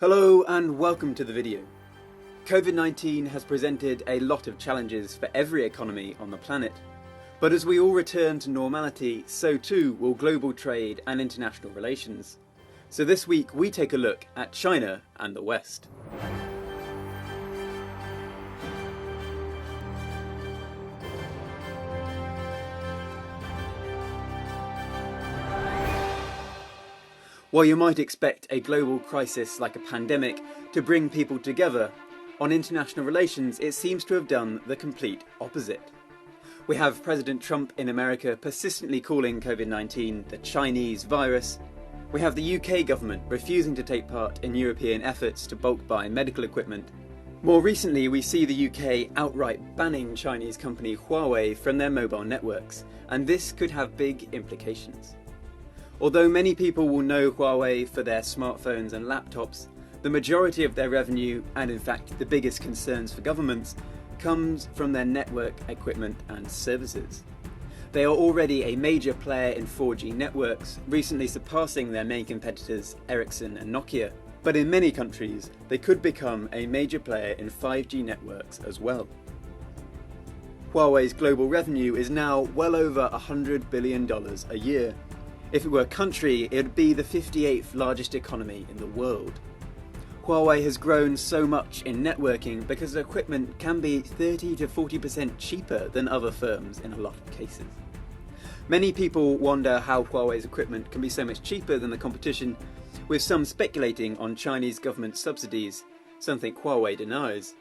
Hello and welcome to the video. COVID-19 has presented a lot of challenges for every economy on the planet. But as we all return to normality, so too will global trade and international relations. So this week we take a look at China and the West. While you might expect a global crisis like a pandemic to bring people together, on international relations it seems to have done the complete opposite. We have President Trump in America persistently calling COVID-19 the Chinese virus. We have the UK government refusing to take part in European efforts to bulk buy medical equipment. More recently, we see the UK outright banning Chinese company Huawei from their mobile networks, and this could have big implications. Although many people will know Huawei for their smartphones and laptops, the majority of their revenue, and in fact the biggest concerns for governments, comes from their network equipment and services. They are already a major player in 4G networks, recently surpassing their main competitors Ericsson and Nokia, but in many countries they could become a major player in 5G networks as well. Huawei's global revenue is now well over $100 billion a year. If it were a country, it would be the 58th largest economy in the world. Huawei has grown so much in networking because their equipment can be 30 to 40% cheaper than other firms in a lot of cases. Many people wonder how Huawei's equipment can be so much cheaper than the competition, with some speculating on Chinese government subsidies, something Huawei denies.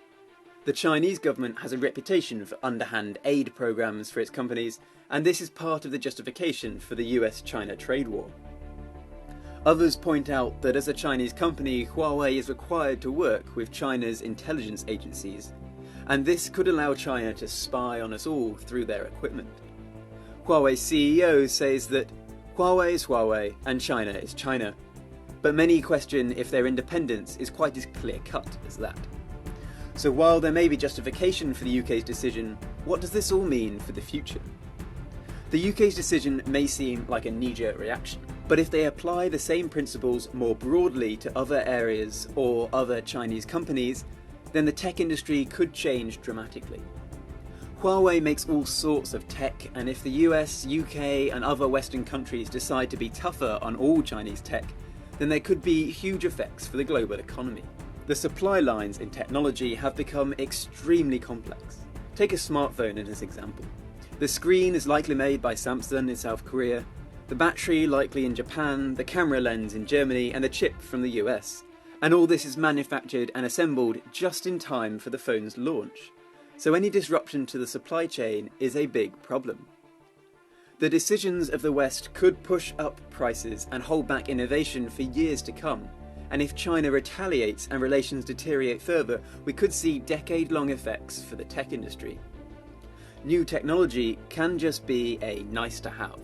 The Chinese government has a reputation for underhand aid programs for its companies, and this is part of the justification for the US-China trade war. Others point out that as a Chinese company, Huawei is required to work with China's intelligence agencies, and this could allow China to spy on us all through their equipment. Huawei's CEO says that Huawei is Huawei and China is China, but many question if their independence is quite as clear-cut as that. So while there may be justification for the UK's decision, what does this all mean for the future? The UK's decision may seem like a knee-jerk reaction, but if they apply the same principles more broadly to other areas or other Chinese companies, then the tech industry could change dramatically. Huawei makes all sorts of tech, and if the US, UK and other Western countries decide to be tougher on all Chinese tech, then there could be huge effects for the global economy. The supply lines in technology have become extremely complex. Take a smartphone as an example. The screen is likely made by Samsung in South Korea, the battery likely in Japan, the camera lens in Germany and the chip from the US. And all this is manufactured and assembled just in time for the phone's launch. So any disruption to the supply chain is a big problem. The decisions of the West could push up prices and hold back innovation for years to come. And if China retaliates and relations deteriorate further, we could see decade-long effects for the tech industry. New technology can just be a nice-to-have,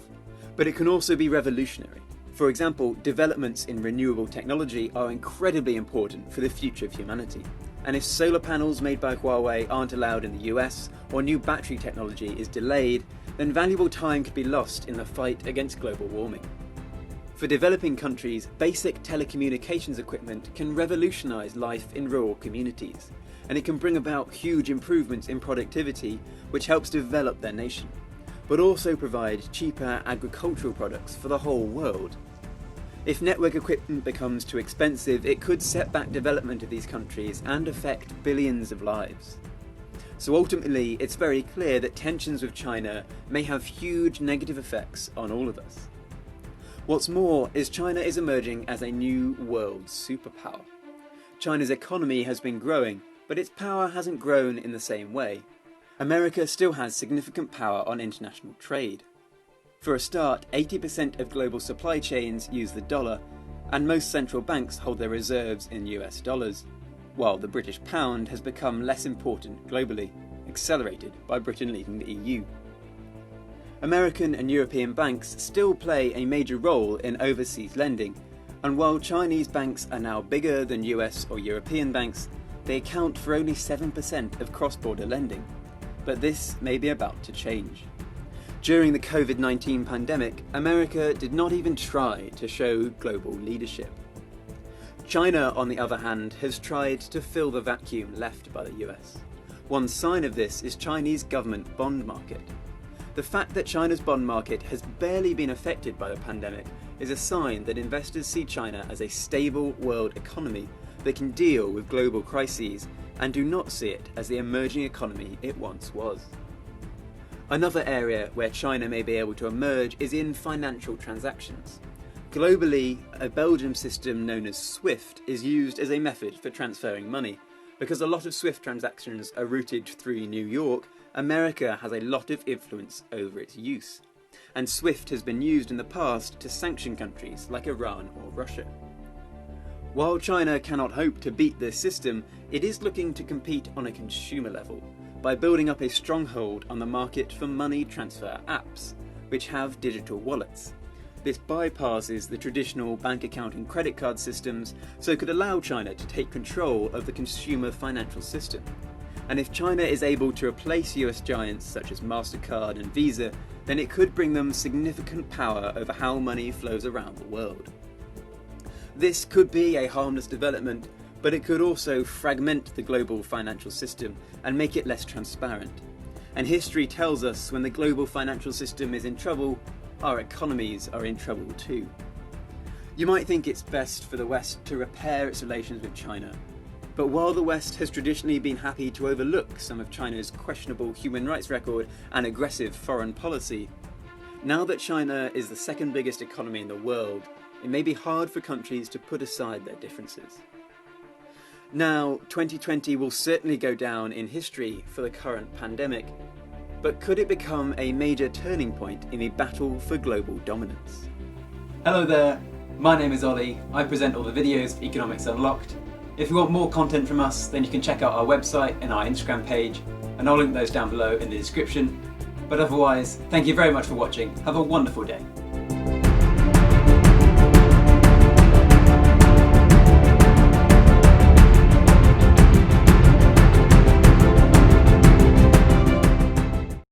but it can also be revolutionary. For example, developments in renewable technology are incredibly important for the future of humanity. And if solar panels made by Huawei aren't allowed in the US, or new battery technology is delayed, then valuable time could be lost in the fight against global warming. For developing countries, basic telecommunications equipment can revolutionise life in rural communities, and it can bring about huge improvements in productivity, which helps develop their nation, but also provide cheaper agricultural products for the whole world. If network equipment becomes too expensive, it could set back development of these countries and affect billions of lives. So ultimately, it's very clear that tensions with China may have huge negative effects on all of us. What's more is China is emerging as a new world superpower. China's economy has been growing, but its power hasn't grown in the same way. America still has significant power on international trade. For a start, 80% of global supply chains use the dollar, and most central banks hold their reserves in US dollars, while the British pound has become less important globally, accelerated by Britain leaving the EU. American and European banks still play a major role in overseas lending, and while Chinese banks are now bigger than US or European banks, they account for only 7% of cross-border lending. But this may be about to change. During the COVID-19 pandemic, America did not even try to show global leadership. China, on the other hand, has tried to fill the vacuum left by the US. One sign of this is Chinese government bond market. The fact that China's bond market has barely been affected by the pandemic is a sign that investors see China as a stable world economy that can deal with global crises and do not see it as the emerging economy it once was. Another area where China may be able to emerge is in financial transactions. Globally, a Belgian system known as SWIFT is used as a method for transferring money. Because a lot of SWIFT transactions are routed through New York, America has a lot of influence over its use. And SWIFT has been used in the past to sanction countries like Iran or Russia. While China cannot hope to beat this system, it is looking to compete on a consumer level by building up a stronghold on the market for money transfer apps, which have digital wallets. This bypasses the traditional bank account and credit card systems, so it could allow China to take control of the consumer financial system. And if China is able to replace US giants such as MasterCard and Visa, then it could bring them significant power over how money flows around the world. This could be a harmless development, but it could also fragment the global financial system and make it less transparent. And history tells us when the global financial system is in trouble, our economies are in trouble too. You might think it's best for the West to repair its relations with China, but while the West has traditionally been happy to overlook some of China's questionable human rights record and aggressive foreign policy, now that China is the second biggest economy in the world, it may be hard for countries to put aside their differences. Now, 2020 will certainly go down in history for the current pandemic, but could it become a major turning point in the battle for global dominance? Hello there, my name is Ollie. I present all the videos for Economics Unlocked. If you want more content from us, then you can check out our website and our Instagram page, and I'll link those down below in the description. But otherwise, thank you very much for watching. Have a wonderful day.